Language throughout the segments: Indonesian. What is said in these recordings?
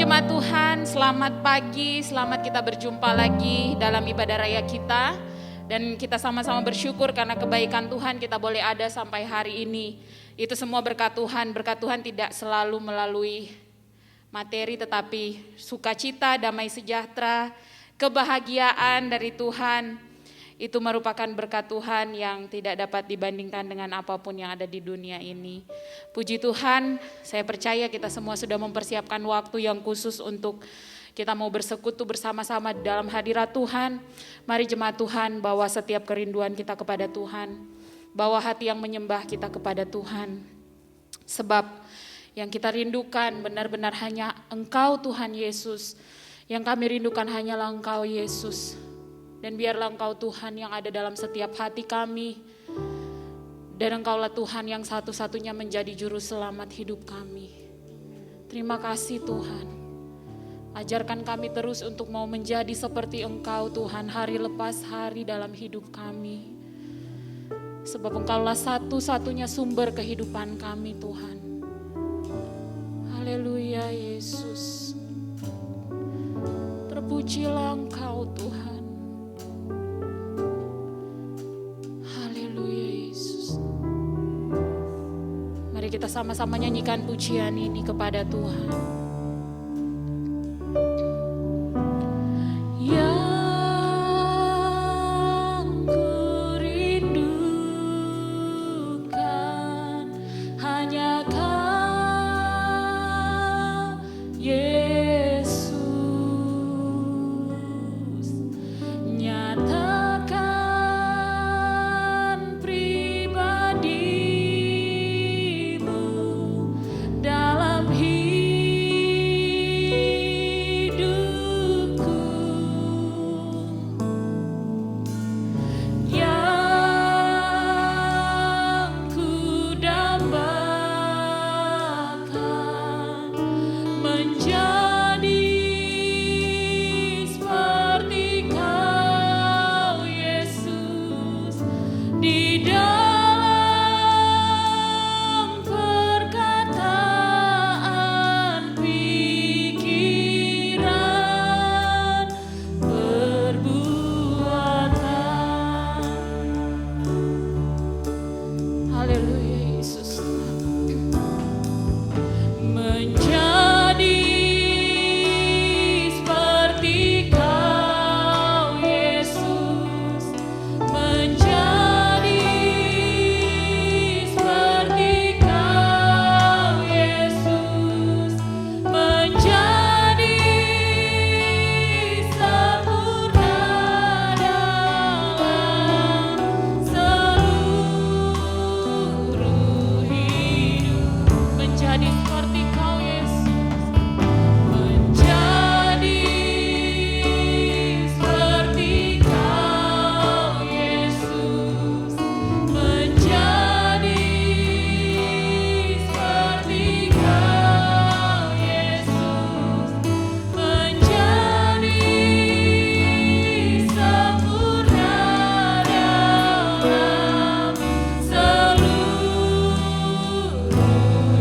jemaat Tuhan, selamat pagi, selamat kita berjumpa lagi dalam ibadah raya kita. Dan kita sama-sama bersyukur karena kebaikan Tuhan kita boleh ada sampai hari ini. Itu semua berkat Tuhan tidak selalu melalui materi tetapi sukacita, damai sejahtera, kebahagiaan dari Tuhan. Itu merupakan berkat Tuhan yang tidak dapat dibandingkan dengan apapun yang ada di dunia ini. Puji Tuhan, saya percaya kita semua sudah mempersiapkan waktu yang khusus untuk kita mau bersekutu bersama-sama dalam hadirat Tuhan. Mari jemaat Tuhan bawa setiap kerinduan kita kepada Tuhan. Bawa hati yang menyembah kita kepada Tuhan. Sebab yang kita rindukan benar-benar hanya Engkau Tuhan Yesus. Yang kami rindukan hanyalah Engkau Yesus. Dan biarlah Engkau Tuhan yang ada dalam setiap hati kami. Dan Engkaulah Tuhan yang satu-satunya menjadi juru selamat hidup kami. Terima kasih Tuhan. Ajarkan kami terus untuk mau menjadi seperti Engkau Tuhan hari lepas hari dalam hidup kami. Sebab Engkaulah satu-satunya sumber kehidupan kami Tuhan. Haleluya Yesus. Terpujilah Engkau Tuhan. Mari kita sama-sama nyanyikan pujian ini kepada Tuhan. Yang kurindukan hanya Kau, Yesus. Nyatakan pribadimu dalam hidupku. Yang kudambakan menjadi seperti Kau, Yesus, di dalam perkataan, pikiran, perbuatan. Haleluya Yesus. Menjadi seperti Kau, Yesus. Menjadi seperti Kau, Yesus. Menjadi sempurna dalam seluruh hidup. Menjadi seperti Kau, Yesus. Menjadi seperti Kau, Yesus. Menjadi seperti Kau, Yesus. Menjadi sempurna dalam seluruh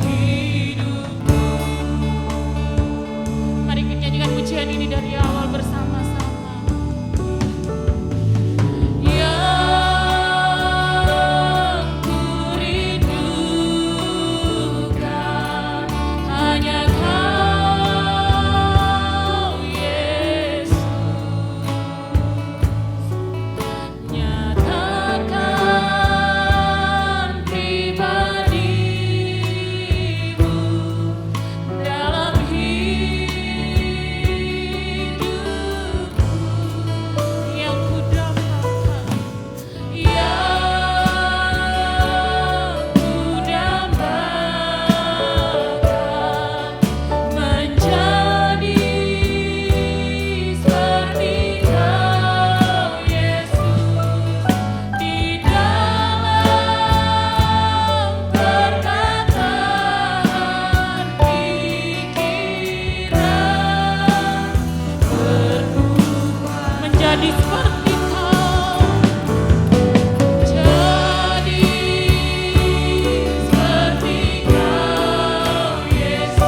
hidupku. Mari kita nyanyikan pujian ini dari awal bersama-sama. Yang kurindukan hanya Kau, Yesus. Nyatakan pribadimu dalam hidupku. Yang kudambakan, menjadi seperti Kau, Yesus, di dalam perkataan, pikiran, perbuatan. Menjadi seperti Kau. Jadi seperti Kau, Yesus.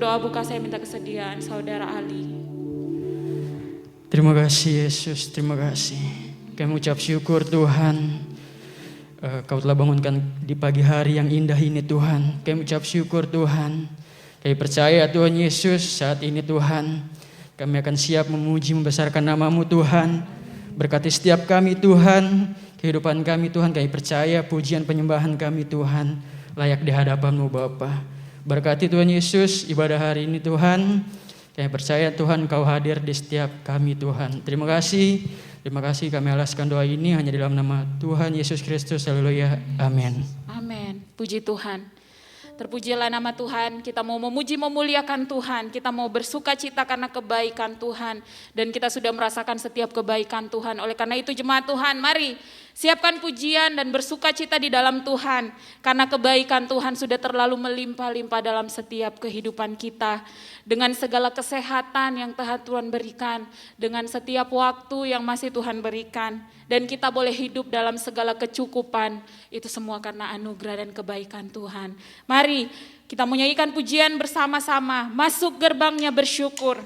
doa buka saya minta kesediaan Saudara Ali. Terima kasih Yesus, terima kasih. Kami ucap syukur Tuhan. Kau telah bangunkan di pagi hari yang indah ini Tuhan. Kami ucap syukur Tuhan. Kami percaya Tuhan Yesus saat ini Tuhan. Kami akan siap memuji membesarkan nama-Mu Tuhan. Berkati setiap kami Tuhan. Kehidupan kami Tuhan, kami percaya pujian penyembahan kami Tuhan layak di hadapan-Mu Bapa. Berkati Tuhan Yesus ibadah hari ini Tuhan. Kami percaya Tuhan Kau hadir di setiap kami Tuhan. Terima kasih kami alaskan doa ini hanya di dalam nama Tuhan Yesus Kristus. Haleluya. Amin. Amin. Puji Tuhan. Terpujilah nama Tuhan, kita mau memuji memuliakan Tuhan, kita mau bersuka cita karena kebaikan Tuhan. Dan kita sudah merasakan setiap kebaikan Tuhan. Oleh karena itu jemaat Tuhan, mari siapkan pujian dan bersuka cita di dalam Tuhan. Karena kebaikan Tuhan sudah terlalu melimpah-limpah dalam setiap kehidupan kita. Dengan segala kesehatan yang Tuhan berikan, dengan setiap waktu yang masih Tuhan berikan. Dan kita boleh hidup dalam segala kecukupan. Itu semua karena anugerah dan kebaikan Tuhan. Mari kita menyanyikan pujian bersama-sama. Masuk gerbangnya bersyukur.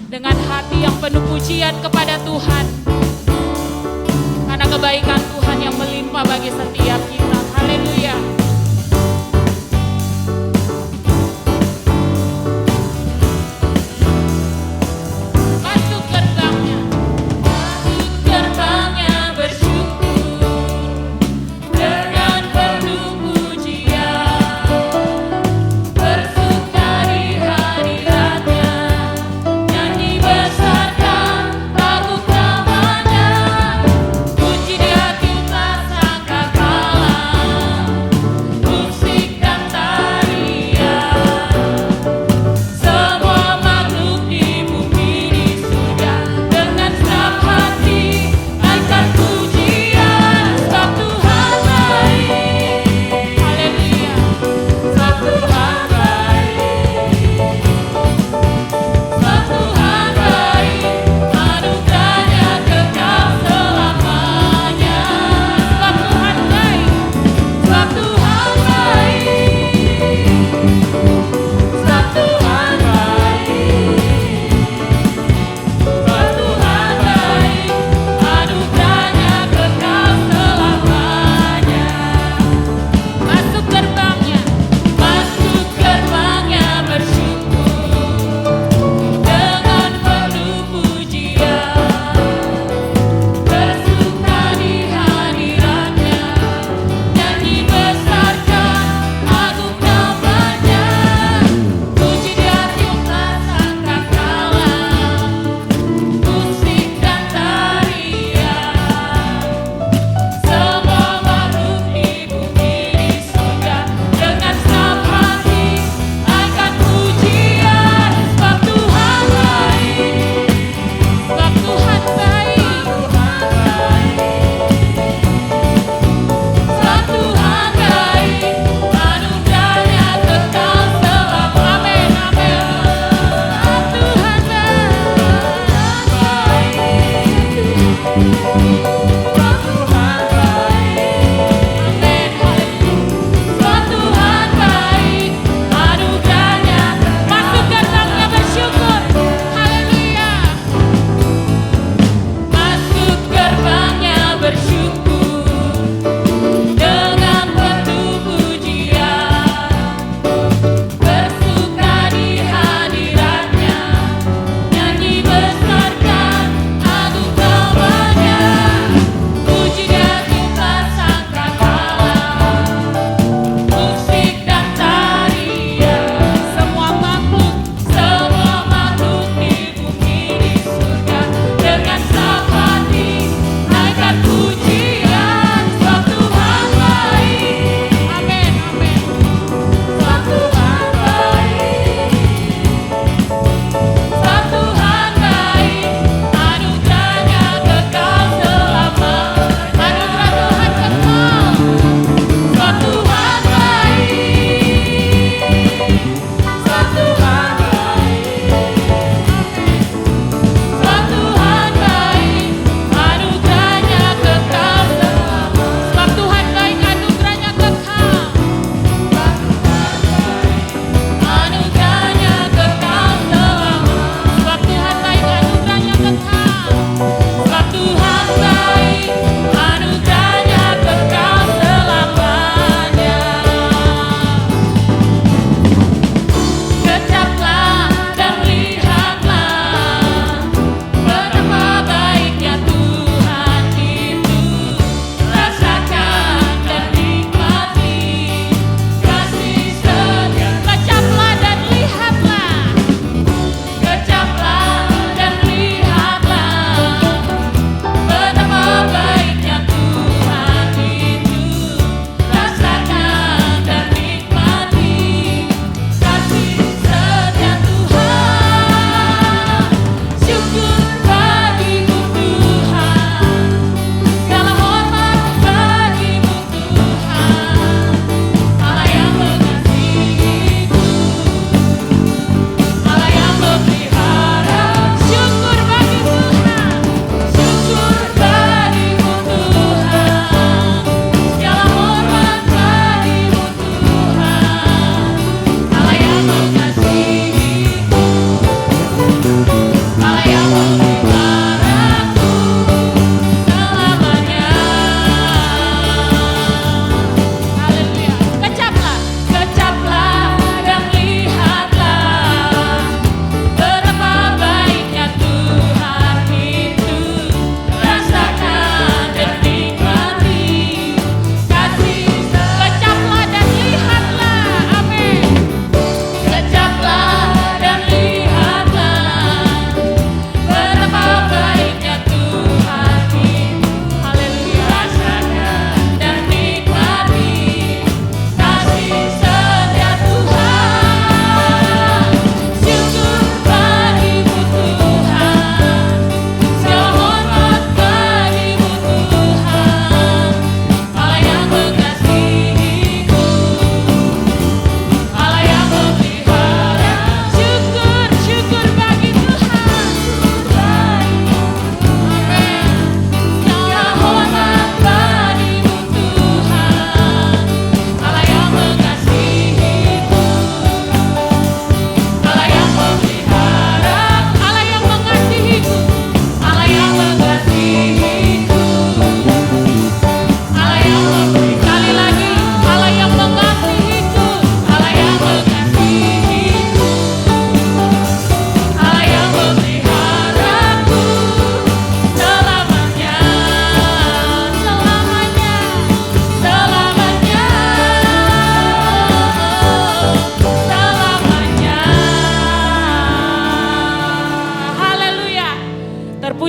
Dengan hati yang penuh pujian kepada Tuhan. Karena kebaikan Tuhan yang melimpah bagi setiap kita. Haleluya. Puji di hati tak sangka kalah.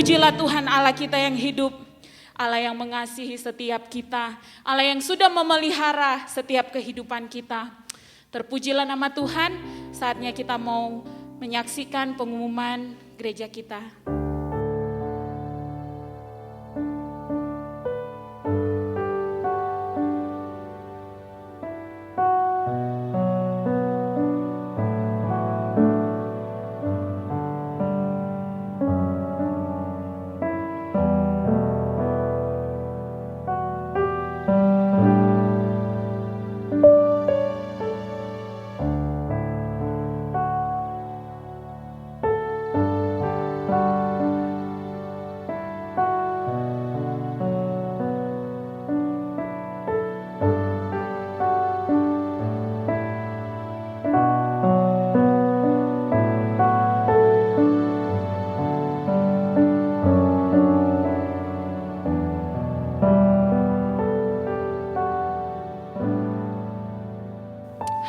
Terpujilah Tuhan Allah kita yang hidup, Allah yang mengasihi setiap kita, Allah yang sudah memelihara setiap kehidupan kita. Terpujilah nama Tuhan. Saatnya kita mau menyaksikan pengumuman gereja kita.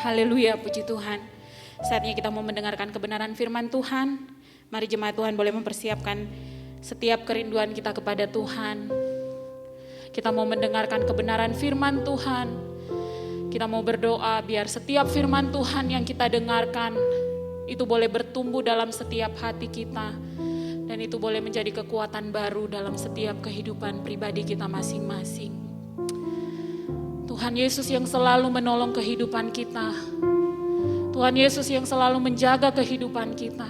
Haleluya, puji Tuhan. Saatnya kita mau mendengarkan kebenaran firman Tuhan. Mari jemaat Tuhan boleh mempersiapkan setiap kerinduan kita kepada Tuhan. Kita mau mendengarkan kebenaran firman Tuhan. Kita mau berdoa biar setiap firman Tuhan yang kita dengarkan itu boleh bertumbuh dalam setiap hati kita. Dan itu boleh menjadi kekuatan baru dalam setiap kehidupan pribadi kita masing-masing. Tuhan Yesus yang selalu menolong kehidupan kita. Tuhan Yesus yang selalu menjaga kehidupan kita.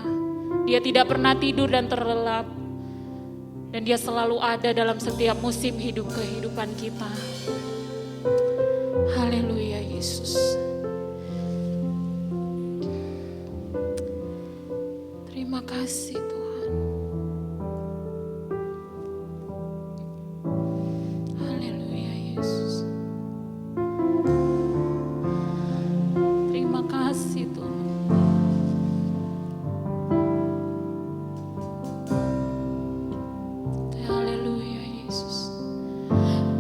Dia tidak pernah tidur dan terlelap. Dan dia selalu ada dalam setiap musim hidup kehidupan kita. Haleluya Yesus. Terima kasih Tuhan. Haleluya Yesus. Terima kasih Tuhan. Haleluya Yesus.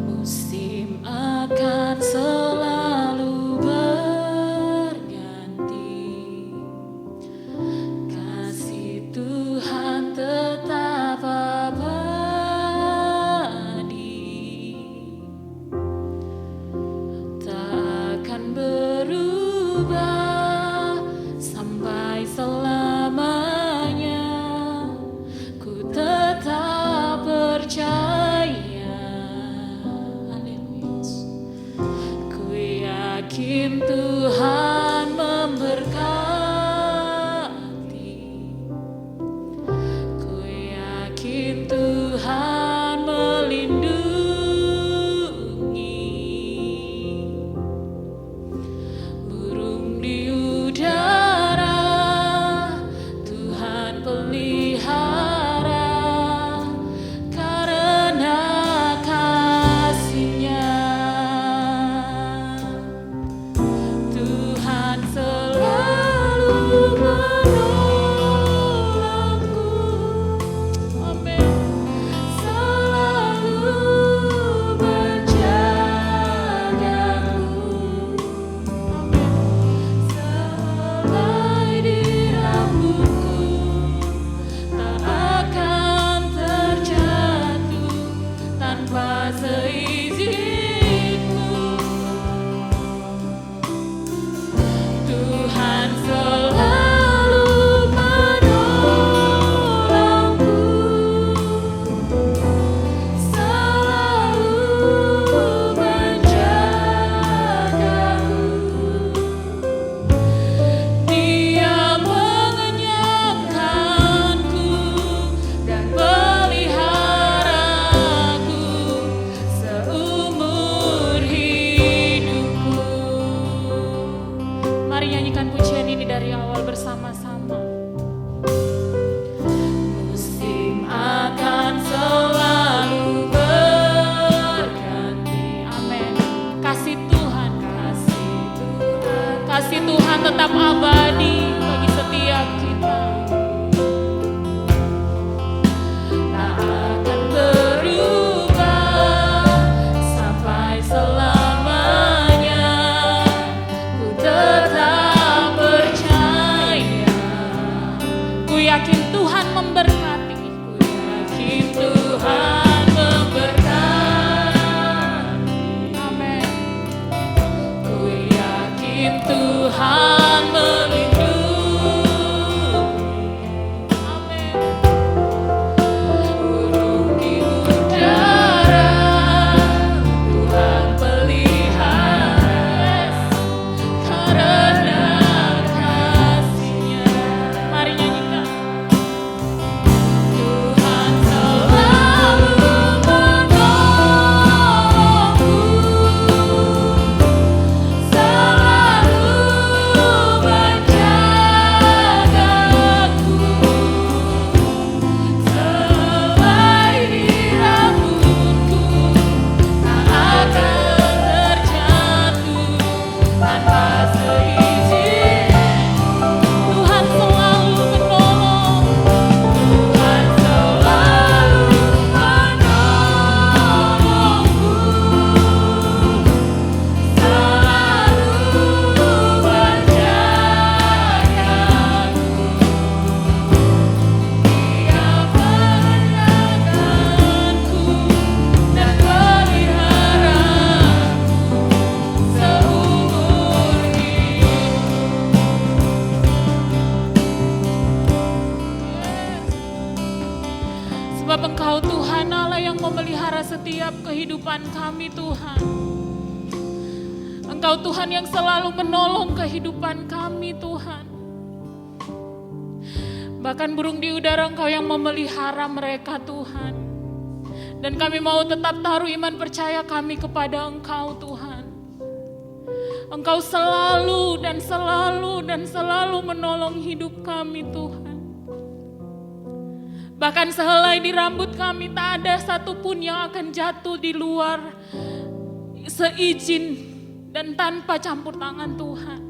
Musim akan selalu berganti, kasih Tuhan Sebab Engkau Tuhan Allah yang memelihara setiap kehidupan kami Tuhan. Engkau Tuhan yang selalu menolong kehidupan kami Tuhan. Bahkan burung di udara Engkau yang memelihara mereka Tuhan. Dan kami mau tetap taruh iman percaya kami kepada Engkau Tuhan. Engkau selalu dan selalu dan selalu menolong hidup kami Tuhan. Bahkan sehelai di rambut kami tak ada satupun yang akan jatuh di luar seizin dan tanpa campur tangan Tuhan.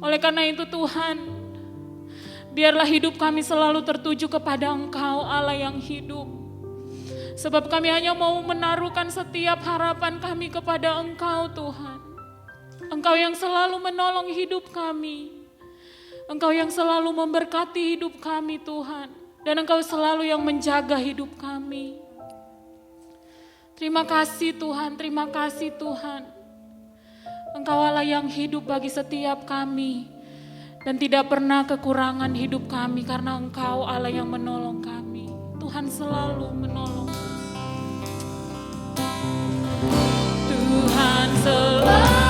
Oleh karena itu Tuhan, biarlah hidup kami selalu tertuju kepada Engkau Allah yang hidup. Sebab kami hanya mau menaruhkan setiap harapan kami kepada Engkau Tuhan. Engkau yang selalu menolong hidup kami. Engkau yang selalu memberkati hidup kami Tuhan. Dan Engkau selalu yang menjaga hidup kami. Terima kasih Tuhan, terima kasih Tuhan. Engkau Allah yang hidup bagi setiap kami. Dan tidak pernah kekurangan hidup kami karena Engkau Allah yang menolong kami. Tuhan selalu menolong. Tuhan selalu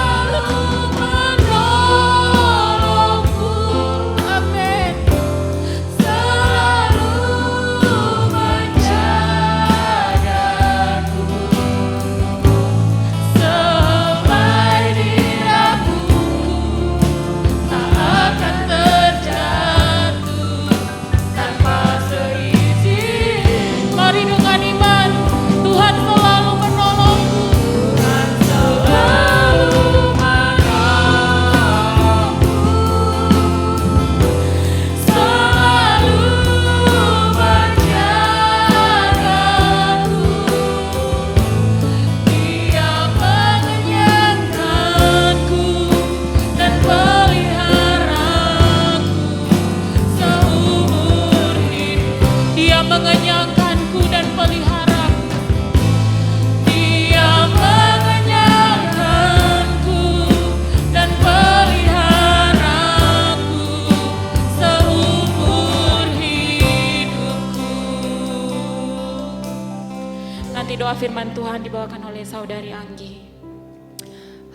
mengenyangkanku dan peliharaku. Dia mengenyangkanku dan peliharaku seumur hidupku. Nanti doa firman Tuhan dibawakan oleh saudari Anggi.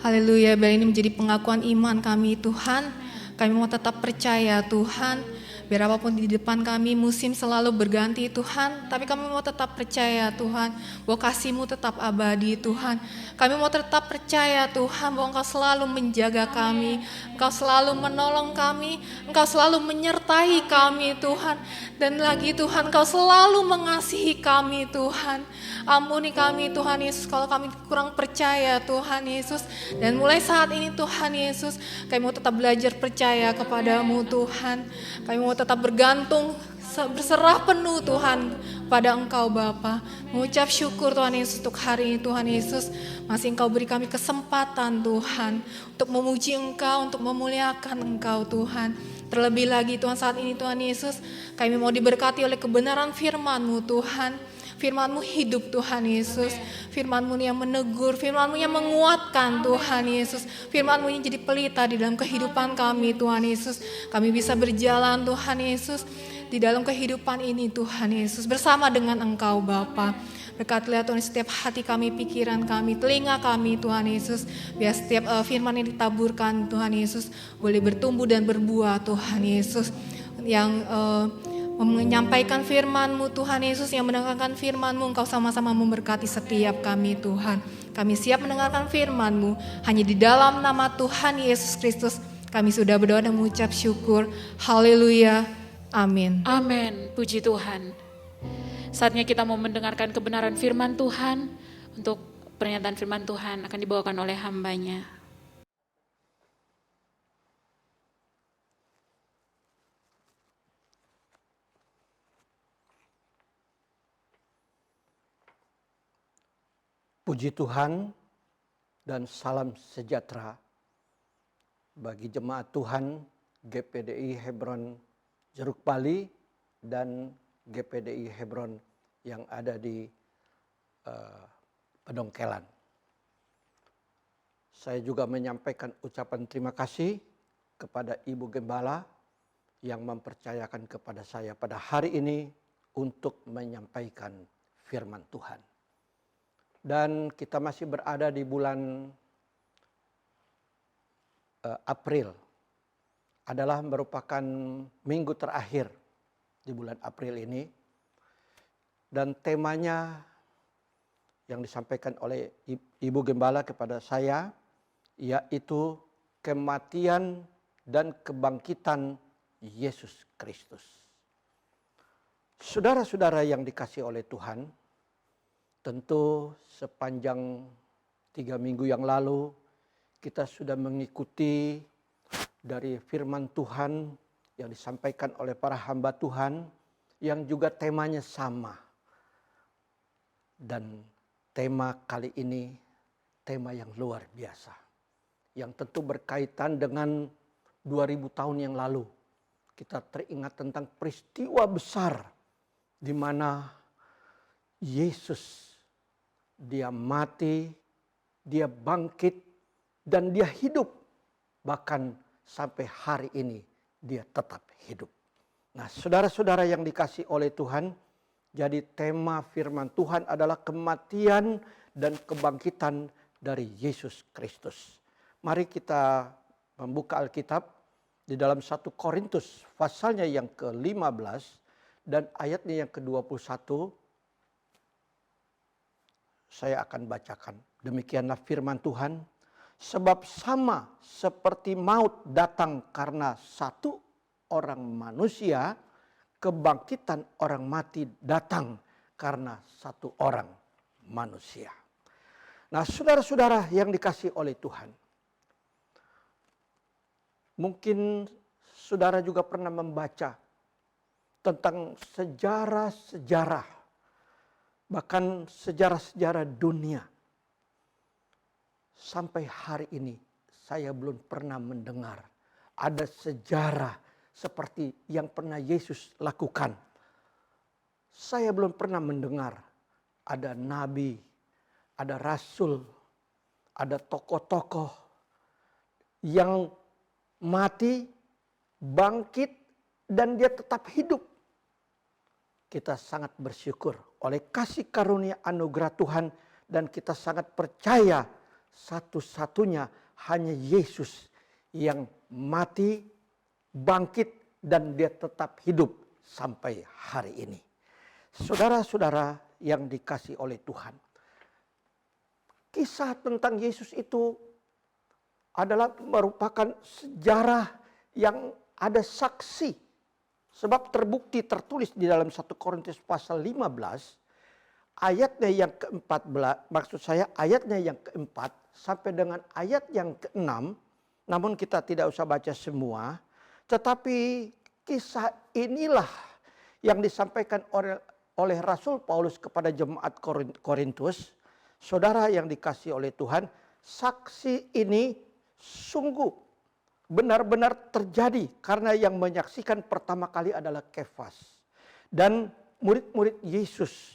Haleluya, biar ini menjadi pengakuan iman kami Tuhan. Kami mau tetap percaya Tuhan. Biar apapun di depan kami musim selalu berganti Tuhan, tapi kami mau tetap percaya Tuhan bahwa kasih-Mu tetap abadi Tuhan. Kami mau tetap percaya Tuhan bahwa Engkau selalu menjaga kami, Engkau selalu menolong kami, Engkau selalu menyertai kami Tuhan. Dan lagi Tuhan, Engkau selalu mengasihi kami Tuhan. Ampuni kami Tuhan Yesus kalau kami kurang percaya Tuhan Yesus. Dan mulai saat ini Tuhan Yesus, kami mau tetap belajar percaya kepadamu Tuhan. Kami mau tetap bergantung, berserah penuh Tuhan pada Engkau Bapa. Mengucap syukur Tuhan Yesus untuk hari ini Tuhan Yesus. Masih Engkau beri kami kesempatan Tuhan untuk memuji Engkau, untuk memuliakan Engkau Tuhan. Terlebih lagi Tuhan saat ini Tuhan Yesus, kami mau diberkati oleh kebenaran firman-Mu Tuhan. Firman-Mu hidup Tuhan Yesus, firman-Mu yang menegur, firman-Mu yang menguatkan Tuhan Yesus, firman-Mu yang jadi pelita di dalam kehidupan kami Tuhan Yesus. Kami bisa berjalan Tuhan Yesus di dalam kehidupan ini Tuhan Yesus bersama dengan Engkau Bapa. Berkatilah Tuhan setiap hati kami, pikiran kami, telinga kami Tuhan Yesus. Biar setiap firman yang ditaburkan Tuhan Yesus boleh bertumbuh dan berbuah Tuhan Yesus. Yang menyampaikan firman-Mu Tuhan Yesus, yang mendengarkan firman-Mu, Engkau sama-sama memberkati setiap kami Tuhan. Kami siap mendengarkan firman-Mu, hanya di dalam nama Tuhan Yesus Kristus kami sudah berdoa dan mengucap syukur. Haleluya, amin. Amin, puji Tuhan. Saatnya kita mau mendengarkan kebenaran firman Tuhan. Untuk pernyataan firman Tuhan akan dibawakan oleh hambanya. Puji Tuhan dan salam sejahtera bagi jemaat Tuhan GPDI Hebron Jeruk Bali dan GPDI Hebron yang ada di Pedongkelan. Saya juga menyampaikan ucapan terima kasih kepada Ibu Gembala yang mempercayakan kepada saya pada hari ini untuk menyampaikan firman Tuhan. Dan kita masih berada di bulan April. Adalah merupakan minggu terakhir di bulan April ini. Dan temanya yang disampaikan oleh Ibu Gembala kepada saya, yaitu kematian dan kebangkitan Yesus Kristus. Saudara-saudara yang dikasihi oleh Tuhan, tentu sepanjang 3 minggu yang lalu kita sudah mengikuti dari firman Tuhan yang disampaikan oleh para hamba Tuhan yang juga temanya sama. Dan tema kali ini tema yang luar biasa, yang tentu berkaitan dengan 2000 tahun yang lalu. Kita teringat tentang peristiwa besar di mana Yesus, dia mati, dia bangkit, dan dia hidup. Bahkan sampai hari ini dia tetap hidup. Nah, saudara-saudara yang dikasihi oleh Tuhan, jadi tema firman Tuhan adalah kematian dan kebangkitan dari Yesus Kristus. Mari kita membuka Alkitab di dalam 1 Korintus pasalnya yang ke-15 dan ayatnya yang ke-21. Saya akan bacakan. Demikianlah firman Tuhan. Sebab sama seperti maut datang karena satu orang manusia, kebangkitan orang mati datang karena satu orang manusia. Nah, saudara-saudara yang dikasihi oleh Tuhan, mungkin saudara juga pernah membaca tentang sejarah-sejarah, bahkan sejarah-sejarah dunia. Sampai hari ini saya belum pernah mendengar ada sejarah seperti yang pernah Yesus lakukan. Saya belum pernah mendengar ada nabi, ada rasul, ada tokoh-tokoh yang mati, bangkit, dan dia tetap hidup. Kita sangat bersyukur oleh kasih karunia anugerah Tuhan, dan kita sangat percaya satu-satunya hanya Yesus yang mati, bangkit, dan dia tetap hidup sampai hari ini. Saudara-saudara yang dikasihi oleh Tuhan, kisah tentang Yesus itu adalah merupakan sejarah yang ada saksi. Sebab terbukti tertulis di dalam 1 Korintus pasal 15 ayatnya yang ke-14, maksud saya ayatnya yang ke-4 sampai dengan ayat yang ke-6. Namun kita tidak usah baca semua, tetapi kisah inilah yang disampaikan oleh Rasul Paulus kepada jemaat Korintus. Saudara yang dikasihi oleh Tuhan, saksi ini sungguh benar-benar terjadi karena yang menyaksikan pertama kali adalah Kefas dan murid-murid Yesus.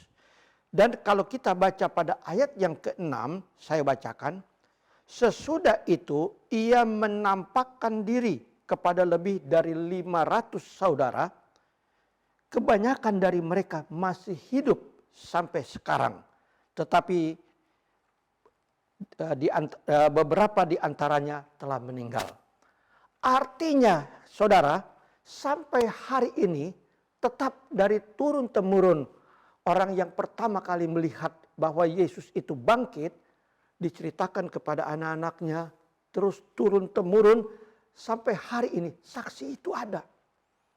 Dan kalau kita baca pada ayat yang ke-6, saya bacakan. Sesudah itu ia menampakkan diri kepada lebih dari 500 saudara. Kebanyakan dari mereka masih hidup sampai sekarang. Tetapi beberapa di antaranya telah meninggal. Artinya, saudara, sampai hari ini tetap dari turun-temurun orang yang pertama kali melihat bahwa Yesus itu bangkit, diceritakan kepada anak-anaknya, terus turun-temurun sampai hari ini saksi itu ada.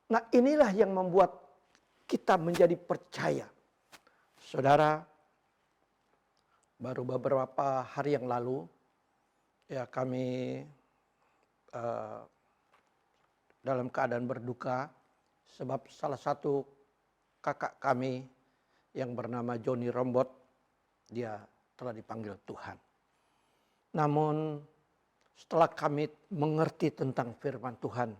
Nah, inilah yang membuat kita menjadi percaya. Saudara, baru beberapa hari yang lalu ya kami dalam keadaan berduka sebab salah satu kakak kami yang bernama Joni Rombot, dia telah dipanggil Tuhan. Namun setelah kami mengerti tentang firman Tuhan,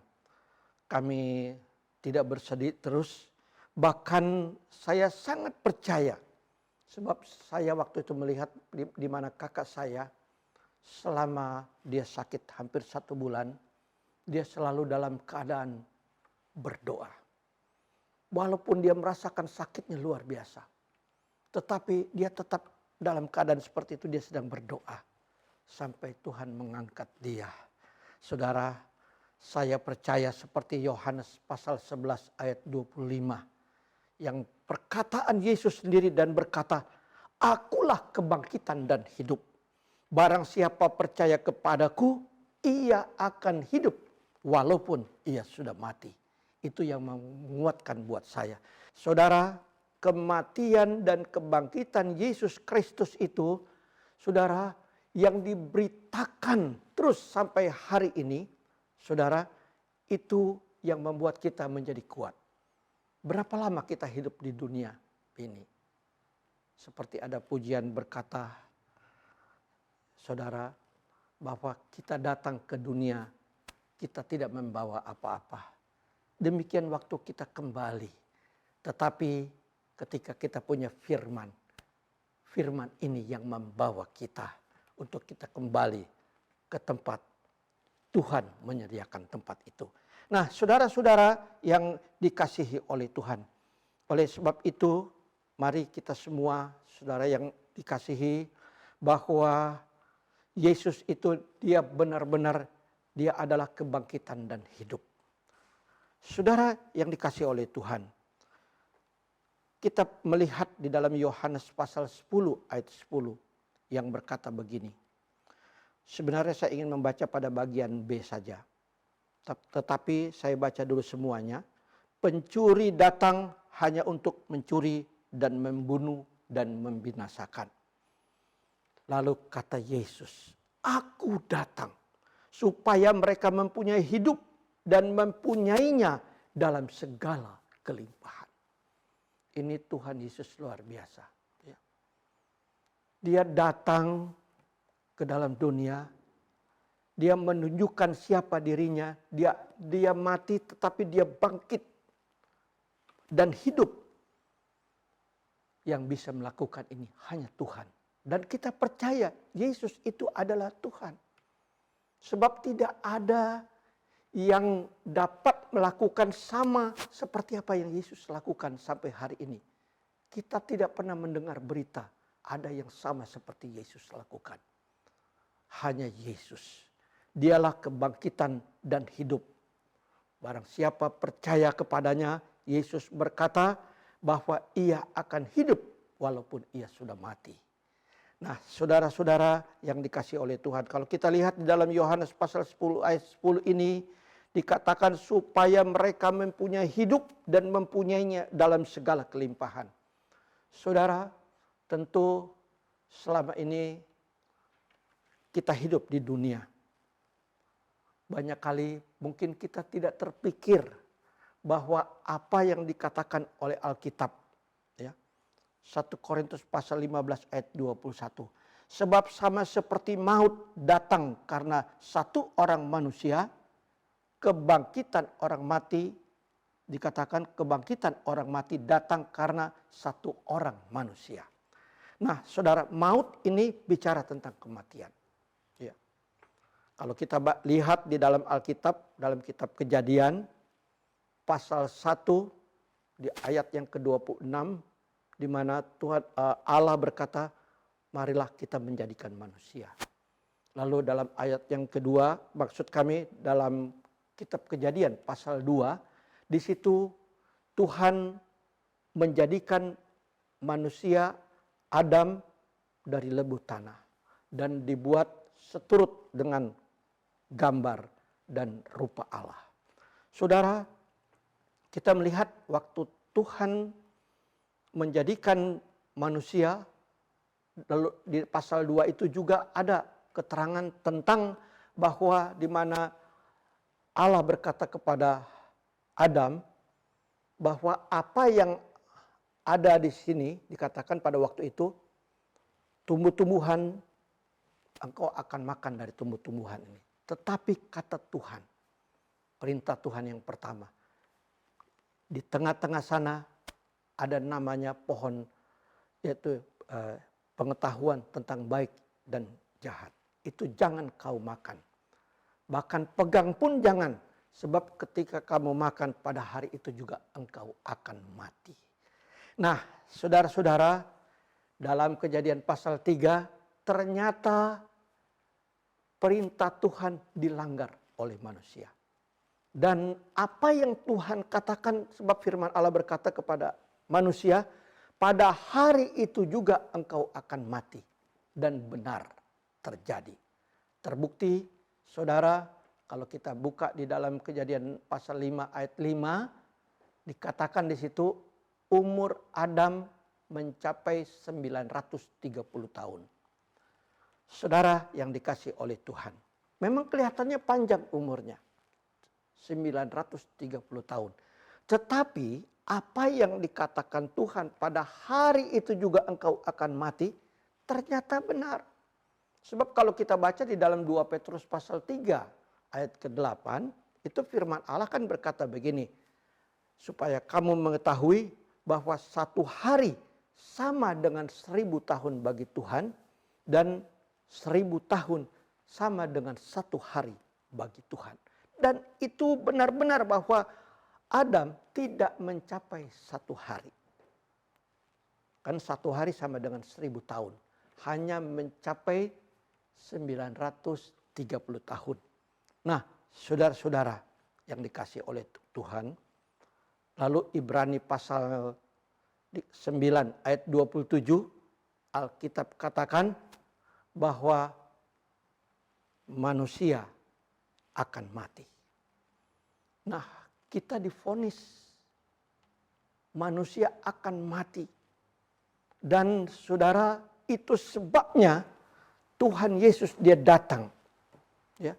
kami tidak bersedih terus. Bahkan saya sangat percaya. Sebab saya waktu itu melihat di mana kakak saya selama dia sakit hampir 1 bulan, dia selalu dalam keadaan berdoa. walaupun dia merasakan sakitnya luar biasa, tetapi dia tetap dalam keadaan seperti itu, dia sedang berdoa sampai Tuhan mengangkat dia. Saudara, saya percaya seperti Yohanes pasal 11 ayat 25. Yang perkataan Yesus sendiri dan berkata, "Akulah kebangkitan dan hidup. Barang siapa percaya kepadaku, ia akan hidup walaupun ia sudah mati." Itu yang menguatkan buat saya. Saudara, kematian dan kebangkitan Yesus Kristus itu, saudara, yang diberitakan terus sampai hari ini, saudara, itu yang membuat kita menjadi kuat. Berapa lama kita hidup di dunia ini? Seperti ada pujian berkata, saudara, bahwa kita datang ke dunia, kita tidak membawa apa-apa. Demikian waktu kita kembali. Tetapi ketika kita punya firman, firman ini yang membawa kita untuk kita kembali ke tempat Tuhan menyediakan tempat itu. Nah, saudara-saudara yang dikasihi oleh Tuhan. Oleh sebab itu, mari kita semua, saudara yang dikasihi, bahwa Yesus itu dia benar-benar, dia adalah kebangkitan dan hidup. Saudara yang dikasihi oleh Tuhan, kita melihat di dalam Yohanes pasal 10 ayat 10 yang berkata begini. Sebenarnya saya ingin membaca pada bagian B saja. Tetapi saya baca dulu semuanya. Pencuri datang hanya untuk mencuri dan membunuh dan membinasakan. Lalu kata Yesus, "Aku datang supaya mereka mempunyai hidup dan mempunyainya dalam segala kelimpahan." Ini Tuhan Yesus luar biasa. Dia datang ke dalam dunia. Dia menunjukkan siapa dirinya. Dia mati tetapi dia bangkit dan hidup. Yang bisa melakukan ini hanya Tuhan. Dan kita percaya Yesus itu adalah Tuhan. Sebab tidak ada yang dapat melakukan sama seperti apa yang Yesus lakukan sampai hari ini. Kita tidak pernah mendengar berita ada yang sama seperti Yesus lakukan. Hanya Yesus. Dialah kebangkitan dan hidup. Barang siapa percaya kepadanya, Yesus berkata bahwa ia akan hidup walaupun ia sudah mati. Nah, saudara-saudara yang dikasihi oleh Tuhan, kalau kita lihat di dalam Yohanes pasal 10 ayat 10 ini, dikatakan supaya mereka mempunyai hidup dan mempunyainya dalam segala kelimpahan. Saudara, tentu selama ini kita hidup di dunia. Banyak kali mungkin kita tidak terpikir bahwa apa yang dikatakan oleh Alkitab. 1 Korintus pasal 15 ayat 21. Sebab sama seperti maut datang karena satu orang manusia, kebangkitan orang mati, dikatakan kebangkitan orang mati datang karena satu orang manusia. Nah, saudara, maut ini bicara tentang kematian. Ya. Kalau kita lihat di dalam Alkitab, dalam kitab Kejadian, pasal 1, di ayat yang ke-26, di mana Tuhan Allah berkata, marilah kita menjadikan manusia. Lalu dalam ayat yang kedua, maksud kami dalam kitab Kejadian pasal 2, di situ Tuhan menjadikan manusia Adam dari lebuh tanah dan dibuat seturut dengan gambar dan rupa Allah. Saudara, kita melihat waktu Tuhan menjadikan manusia, lalu di pasal 2 itu juga ada keterangan tentang bahwa di mana Allah berkata kepada Adam bahwa apa yang ada di sini, dikatakan pada waktu itu, tumbuh-tumbuhan, engkau akan makan dari tumbuh-tumbuhan ini. Tetapi kata Tuhan, perintah Tuhan yang pertama, di tengah-tengah sana ada namanya pohon, yaitu pengetahuan tentang baik dan jahat. Itu jangan kau makan. Bahkan pegang pun jangan, Sebab ketika kamu makan pada hari itu juga engkau akan mati. Nah, saudara-saudara, dalam Kejadian pasal 3 ternyata perintah Tuhan dilanggar oleh manusia. Dan apa yang Tuhan katakan, sebab firman Allah berkata kepada manusia, pada hari itu juga engkau akan mati. Dan benar terjadi. Terbukti, saudara, kalau kita buka di dalam Kejadian pasal 5 ayat 5, dikatakan di situ umur Adam mencapai 930 tahun. Saudara yang dikasih oleh Tuhan, memang kelihatannya panjang umurnya, 930 tahun. Tetapi apa yang dikatakan Tuhan pada hari itu juga engkau akan mati, ternyata benar. Sebab kalau kita baca di dalam 2 Petrus pasal 3 ayat ke-8, itu firman Allah kan berkata begini, supaya kamu mengetahui bahwa satu hari sama dengan 1000 tahun bagi Tuhan, dan 1000 tahun sama dengan satu hari bagi Tuhan. Dan itu benar-benar bahwa Adam tidak mencapai satu hari. Kan satu hari sama dengan 1000 tahun. Hanya mencapai 930 tahun. Nah, saudara-saudara yang dikasih oleh Tuhan. Lalu Ibrani pasal 9 ayat 27. Alkitab katakan bahwa manusia akan mati. Nah, kita divonis manusia akan mati. Dan saudara, itu sebabnya Tuhan Yesus dia datang. Ya,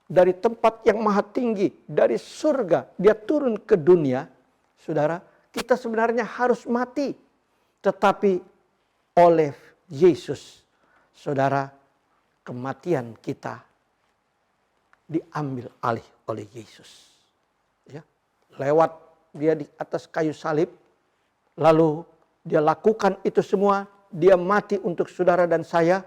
dari tempat yang maha tinggi, dari surga dia turun ke dunia. Saudara, kita sebenarnya harus mati. Tetapi oleh Yesus, saudara, kematian kita diambil alih oleh Yesus. Ya, lewat dia di atas kayu salib, lalu dia lakukan itu semua, dia mati untuk saudara dan saya,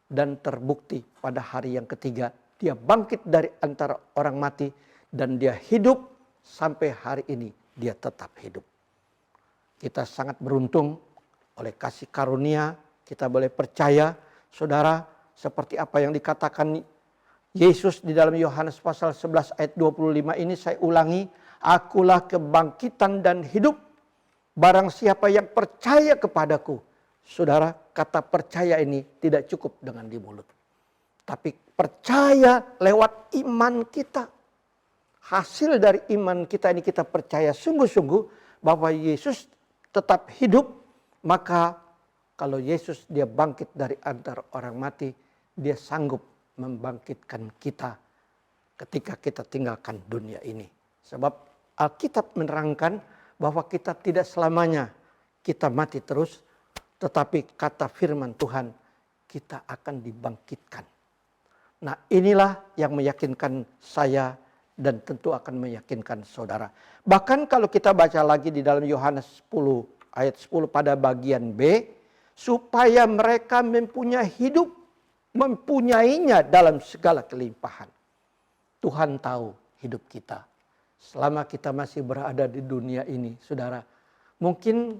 dan terbukti pada hari yang ketiga dia bangkit dari antara orang mati, dan dia hidup sampai hari ini dia tetap hidup. Kita sangat beruntung oleh kasih karunia, kita boleh percaya, saudara, seperti apa yang dikatakan Yesus di dalam Yohanes pasal 11 ayat 25 ini, saya ulangi, akulah kebangkitan dan hidup. Barang siapa yang percaya kepadaku. Saudara, kata percaya ini tidak cukup dengan di mulut. Tapi percaya lewat iman kita. Hasil dari iman kita ini kita percaya sungguh-sungguh bahwa Yesus tetap hidup. Maka kalau Yesus dia bangkit dari antara orang mati, dia sanggup membangkitkan kita ketika kita tinggalkan dunia ini. Sebab Alkitab menerangkan bahwa kita tidak selamanya kita mati terus, tetapi kata firman Tuhan, kita akan dibangkitkan. Nah, inilah yang meyakinkan saya dan tentu akan meyakinkan saudara. Bahkan kalau kita baca lagi di dalam Yohanes 10 ayat 10 pada bagian B, supaya mereka mempunyai hidup, mempunyainya dalam segala kelimpahan. Tuhan tahu hidup kita. Selama kita masih berada di dunia ini, saudara, mungkin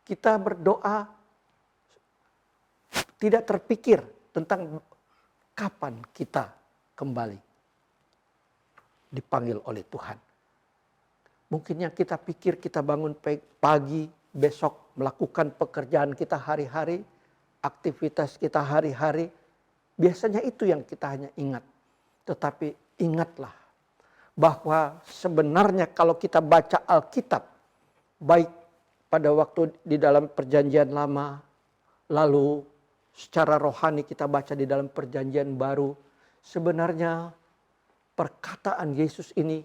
kita berdoa tidak terpikir tentang kapan kita kembali dipanggil oleh Tuhan. Mungkin yang kita pikir kita bangun pagi, besok melakukan pekerjaan kita hari-hari, aktivitas kita hari-hari, biasanya itu yang kita hanya ingat. Tetapi ingatlah bahwa sebenarnya kalau kita baca Alkitab, baik pada waktu di dalam perjanjian lama, lalu secara rohani kita baca di dalam perjanjian baru, sebenarnya perkataan Yesus ini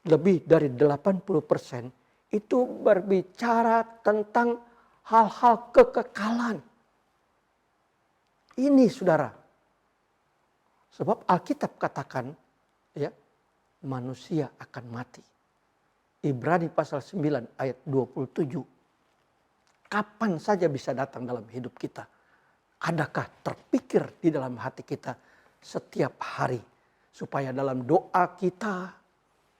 lebih dari 80% itu berbicara tentang hal-hal kekekalan. Ini saudara. Sebab Alkitab katakan, ya, manusia akan mati. Ibrani pasal 9 ayat 27. Kapan saja bisa datang dalam hidup kita. Adakah terpikir di dalam hati kita setiap hari. Supaya dalam doa kita,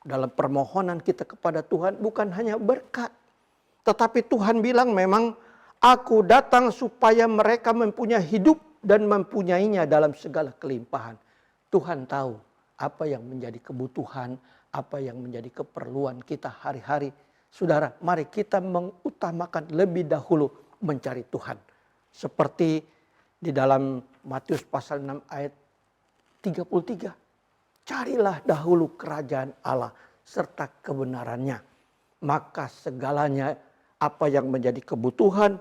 dalam permohonan kita kepada Tuhan bukan hanya berkat. Tetapi Tuhan bilang memang aku datang supaya mereka mempunyai hidup dan mempunyainya dalam segala kelimpahan. Tuhan tahu apa yang menjadi kebutuhan, apa yang menjadi keperluan kita hari-hari. Saudara, mari kita mengutamakan lebih dahulu mencari Tuhan. Seperti di dalam Matius pasal 6 ayat 33. Carilah dahulu kerajaan Allah serta kebenarannya. Maka segalanya apa yang menjadi kebutuhan,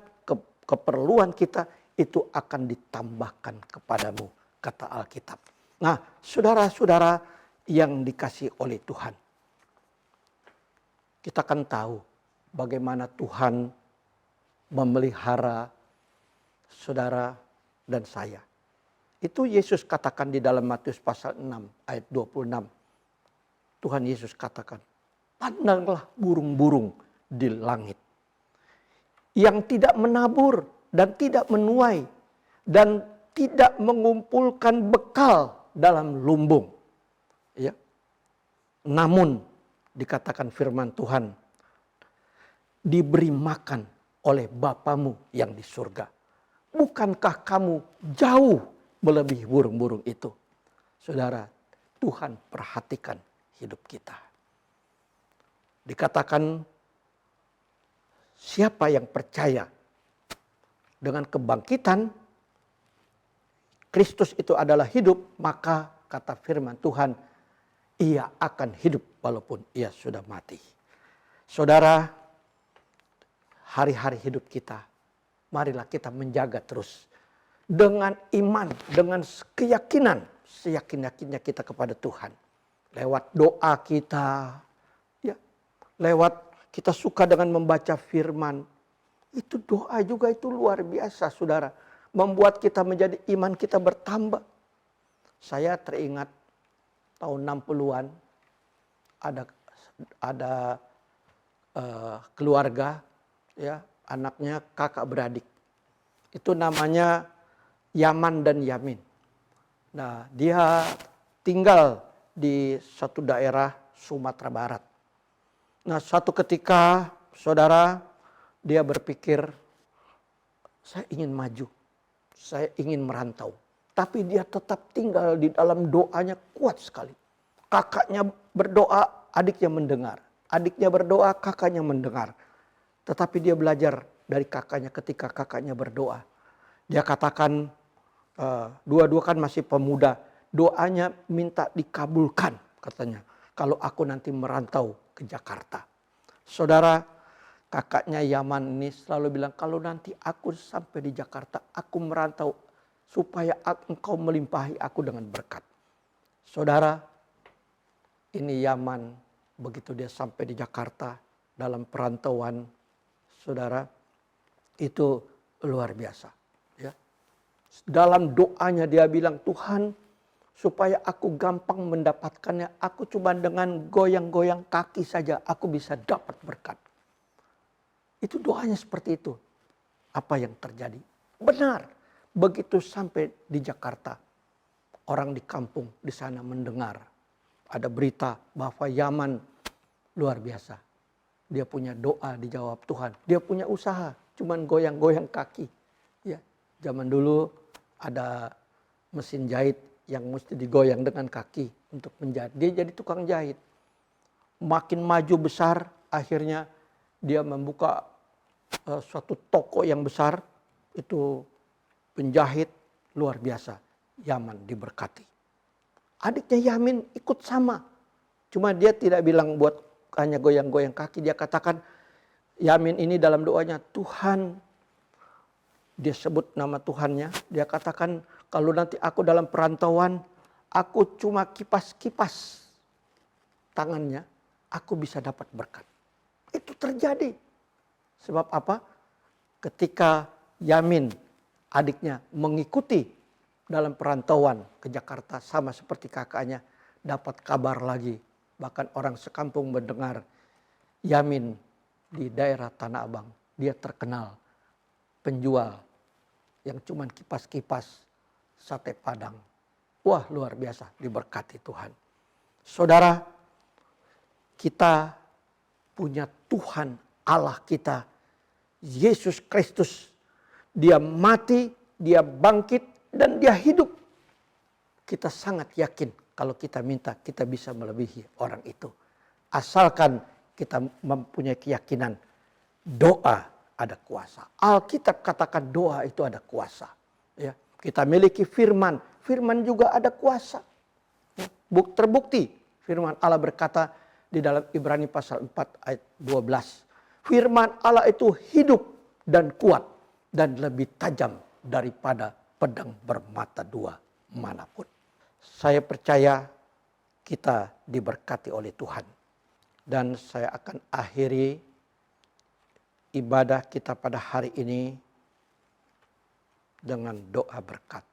keperluan kita itu akan ditambahkan kepadamu, kata Alkitab. Nah, saudara-saudara yang dikasihi oleh Tuhan. Kita kan tahu bagaimana Tuhan memelihara saudara dan saya. Itu Yesus katakan di dalam Matius pasal 6 ayat 26. Tuhan Yesus katakan, pandanglah burung-burung di langit. Yang tidak menabur dan tidak menuai dan tidak mengumpulkan bekal dalam lumbung. Ya. Namun dikatakan firman Tuhan, diberi makan oleh Bapamu yang di surga. Bukankah kamu jauh melebihi burung-burung itu? Saudara, Tuhan perhatikan hidup kita. Dikatakan siapa yang percaya dengan kebangkitan Kristus itu adalah hidup, maka kata firman Tuhan, ia akan hidup walaupun ia sudah mati. Saudara, hari-hari hidup kita, marilah kita menjaga terus. Dengan iman, dengan keyakinan, seyakin-yakinnya kita kepada Tuhan. Lewat doa kita, ya, lewat kita suka dengan membaca firman. Itu doa juga itu luar biasa, saudara. Membuat kita menjadi iman kita bertambah. Saya teringat tahun 60-an ada keluarga, ya, anaknya kakak beradik. Itu namanya Yaman dan Yamin. Nah, dia tinggal di satu daerah Sumatera Barat. Nah, suatu ketika saudara dia berpikir, saya ingin maju, saya ingin merantau. Tapi dia tetap tinggal di dalam doanya kuat sekali. Kakaknya berdoa, adiknya mendengar. Adiknya berdoa, kakaknya mendengar. Tetapi dia belajar dari kakaknya ketika kakaknya berdoa. Dia katakan, dua-dua kan masih pemuda. Doanya minta dikabulkan katanya. Kalau aku nanti merantau ke Jakarta. Saudara, kakaknya Yaman ini selalu bilang, kalau nanti aku sampai di Jakarta, aku merantau supaya engkau melimpahi aku dengan berkat. Saudara, ini Yaman begitu dia sampai di Jakarta dalam perantauan, saudara, itu luar biasa. Ya. Dalam doanya dia bilang, Tuhan supaya aku gampang mendapatkannya, aku cuma dengan goyang-goyang kaki saja aku bisa dapat berkat. Itu doanya seperti itu. Apa yang terjadi? Benar. Begitu sampai di Jakarta, orang di kampung di sana mendengar ada berita bahwa Yaman luar biasa. Dia punya doa dijawab Tuhan. Dia punya usaha, cuman goyang-goyang kaki. Ya, zaman dulu ada mesin jahit yang mesti digoyang dengan kaki untuk menjahit. Dia jadi tukang jahit. Makin maju besar, akhirnya dia membuka suatu toko yang besar, itu penjahit luar biasa. Yaman diberkati. Adiknya Yamin ikut sama. Cuma dia tidak bilang buat hanya goyang-goyang kaki. Dia katakan Yamin ini dalam doanya, Tuhan, dia sebut nama Tuhannya. Dia katakan kalau nanti aku dalam perantauan, aku cuma kipas-kipas tangannya, aku bisa dapat berkat. Itu terjadi. Sebab apa? Ketika Yamin adiknya mengikuti dalam perantauan ke Jakarta sama seperti kakaknya, dapat kabar lagi. Bahkan orang sekampung mendengar Yamin di daerah Tanah Abang. Dia terkenal penjual yang cuman kipas-kipas sate Padang. Wah, luar biasa, diberkati Tuhan. Saudara, kita punya Tuhan Allah kita, Yesus Kristus. Dia mati, dia bangkit, dan dia hidup. Kita sangat yakin kalau kita minta, kita bisa melebihi orang itu. Asalkan kita mempunyai keyakinan doa ada kuasa. Alkitab katakan doa itu ada kuasa. Ya, kita miliki firman, firman juga ada kuasa. Ya, terbukti firman Allah berkata di dalam Ibrani pasal 4 ayat 12. Firman Allah itu hidup dan kuat dan lebih tajam daripada pedang bermata dua manapun. Saya percaya kita diberkati oleh Tuhan. Dan saya akan akhiri ibadah kita pada hari ini dengan doa berkat.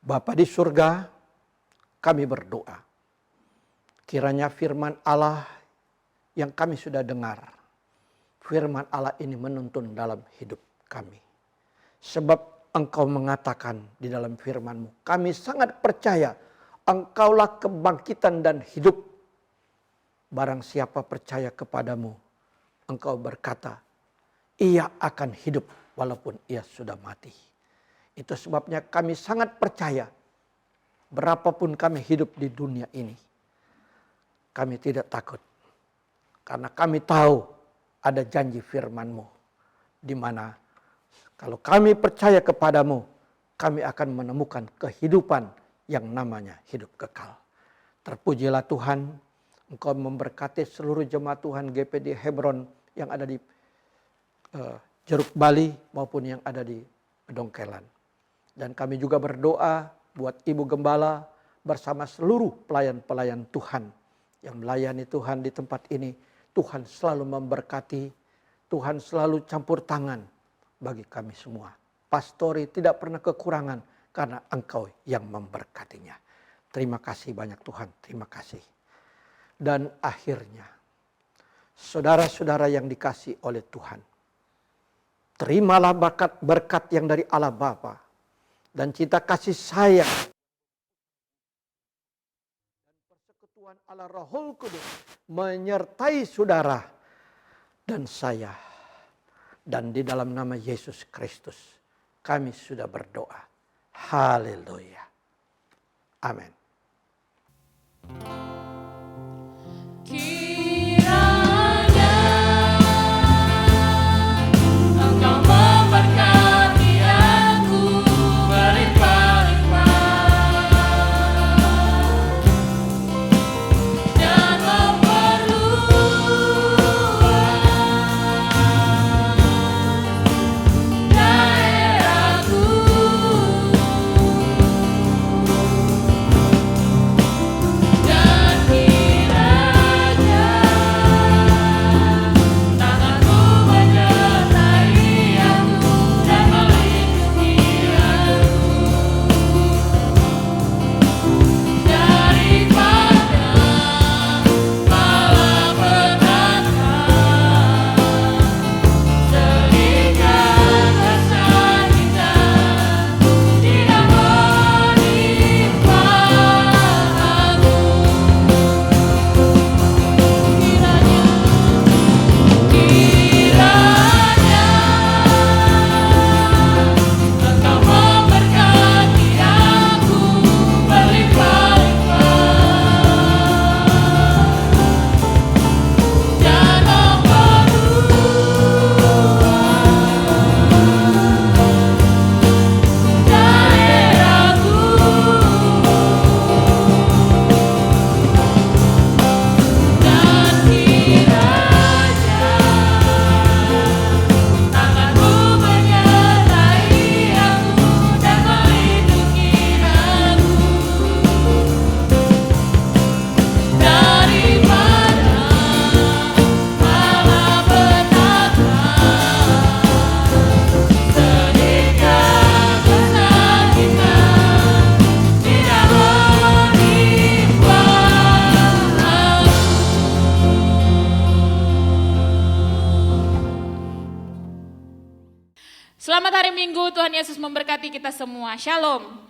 Bapa di surga, kami berdoa. Kiranya firman Allah yang kami sudah dengar, firman Allah ini menuntun dalam hidup kami. Sebab Engkau mengatakan di dalam firman-Mu, kami sangat percaya Engkaulah kebangkitan dan hidup. Barang siapa percaya kepadamu, Engkau berkata, ia akan hidup walaupun ia sudah mati. Itu sebabnya kami sangat percaya, berapapun kami hidup di dunia ini, kami tidak takut. Karena kami tahu ada janji firman-Mu, di mana kalau kami percaya kepadamu, kami akan menemukan kehidupan yang namanya hidup kekal. Terpujilah Tuhan, Engkau memberkati seluruh jemaat Tuhan GPD Hebron yang ada di Jeruk Bali maupun yang ada di Pedongkelan. Dan kami juga berdoa buat Ibu Gembala bersama seluruh pelayan-pelayan Tuhan yang melayani Tuhan di tempat ini. Tuhan selalu memberkati, Tuhan selalu campur tangan bagi kami semua. Pastori tidak pernah kekurangan karena Engkau yang memberkatinya. Terima kasih banyak Tuhan, terima kasih. Dan akhirnya, saudara-saudara yang dikasihi oleh Tuhan, terimalah berkat yang dari Allah Bapa dan cinta kasih sayang dan persekutuan Allah Rohul Kudus menyertai saudara dan saya. Dan di dalam nama Yesus Kristus kami sudah berdoa. Haleluya. Amin. Selamat hari Minggu, Tuhan Yesus memberkati kita semua. Shalom.